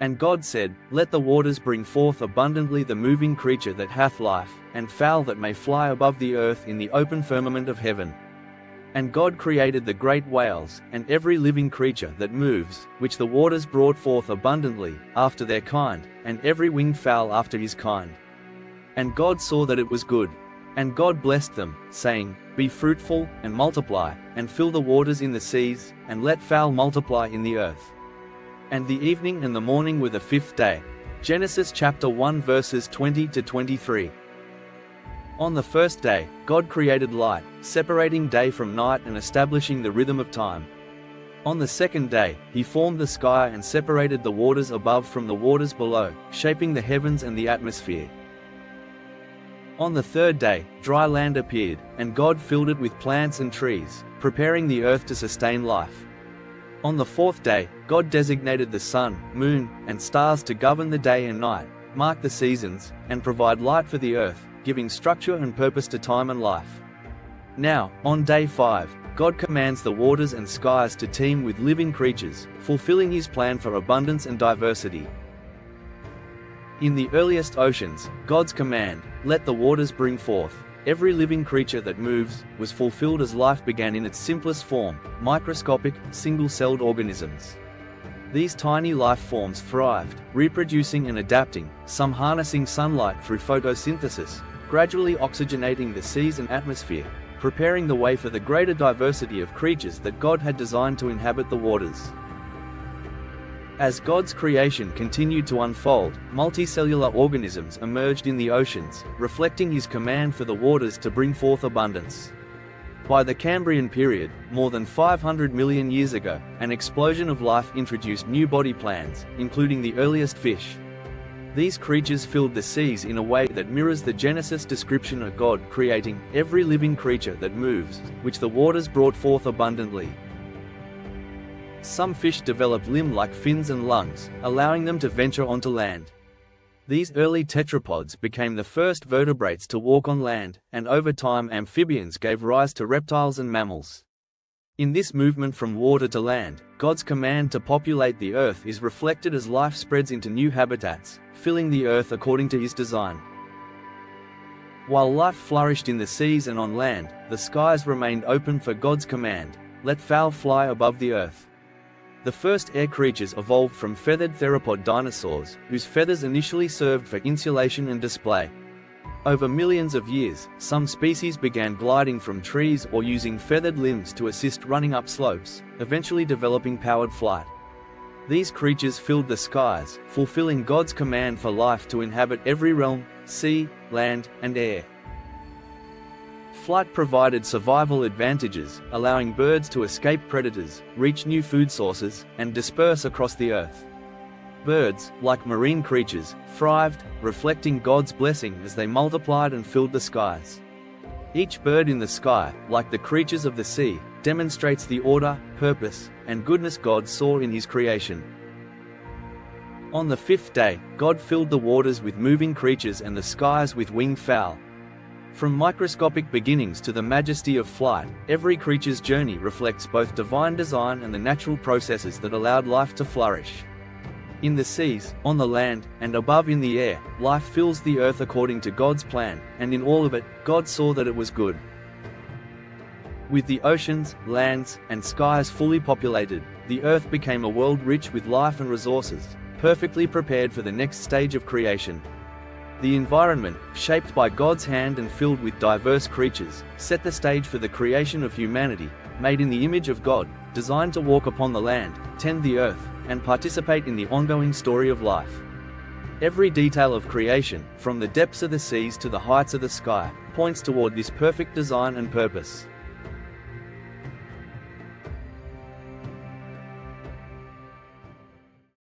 And God said, Let the waters bring forth abundantly the moving creature that hath life, and fowl that may fly above the earth in the open firmament of heaven. And God created the great whales, and every living creature that moves, which the waters brought forth abundantly, after their kind, and every winged fowl after his kind. And God saw that it was good. And God blessed them, saying, Be fruitful, and multiply, and fill the waters in the seas, and let fowl multiply in the earth. And the evening and the morning were the fifth day. Genesis chapter 1 verses 20 to 23. On the first day, God created light, separating day from night and establishing the rhythm of time. On the second day, he formed the sky and separated the waters above from the waters below, shaping the heavens and the atmosphere. On the third day, dry land appeared, and God filled it with plants and trees, preparing the earth to sustain life. On the fourth day, God designated the sun, moon, and stars to govern the day and night, mark the seasons, and provide light for the earth, giving structure and purpose to time and life. Now, on day 5, God commands the waters and skies to teem with living creatures, fulfilling his plan for abundance and diversity. In the earliest oceans, God's command, Let the waters bring forth every living creature that moves, was fulfilled as life began in its simplest form, microscopic, single-celled organisms. These tiny life forms thrived, reproducing and adapting, some harnessing sunlight through photosynthesis, gradually oxygenating the seas and atmosphere, preparing the way for the greater diversity of creatures that God had designed to inhabit the waters. As God's creation continued to unfold, multicellular organisms emerged in the oceans, reflecting his command for the waters to bring forth abundance. By the Cambrian period, more than 500 million years ago, an explosion of life introduced new body plans, including the earliest fish. These creatures filled the seas in a way that mirrors the Genesis description of God creating every living creature that moves, which the waters brought forth abundantly. Some fish developed limb-like fins and lungs, allowing them to venture onto land. These early tetrapods became the first vertebrates to walk on land, and over time amphibians gave rise to reptiles and mammals. In this movement from water to land, God's command to populate the earth is reflected as life spreads into new habitats, filling the earth according to his design. While life flourished in the seas and on land, the skies remained open for God's command, Let fowl fly above the earth. The first air creatures evolved from feathered theropod dinosaurs, whose feathers initially served for insulation and display. Over millions of years, some species began gliding from trees or using feathered limbs to assist running up slopes, eventually developing powered flight. These creatures filled the skies, fulfilling God's command for life to inhabit every realm, sea, land, and air. Flight provided survival advantages, allowing birds to escape predators, reach new food sources, and disperse across the earth. Birds, like marine creatures, thrived, reflecting God's blessing as they multiplied and filled the skies. Each bird in the sky, like the creatures of the sea, demonstrates the order, purpose, and goodness God saw in his creation. On the fifth day, God filled the waters with moving creatures and the skies with winged fowl. From microscopic beginnings to the majesty of flight, every creature's journey reflects both divine design and the natural processes that allowed life to flourish. In the seas, on the land, and above in the air, life fills the earth according to God's plan, and in all of it, God saw that it was good. With the oceans, lands, and skies fully populated, the earth became a world rich with life and resources, perfectly prepared for the next stage of creation. The environment, shaped by God's hand and filled with diverse creatures, set the stage for the creation of humanity, made in the image of God, designed to walk upon the land, tend the earth, and participate in the ongoing story of life. Every detail of creation, from the depths of the seas to the heights of the sky, points toward this perfect design and purpose.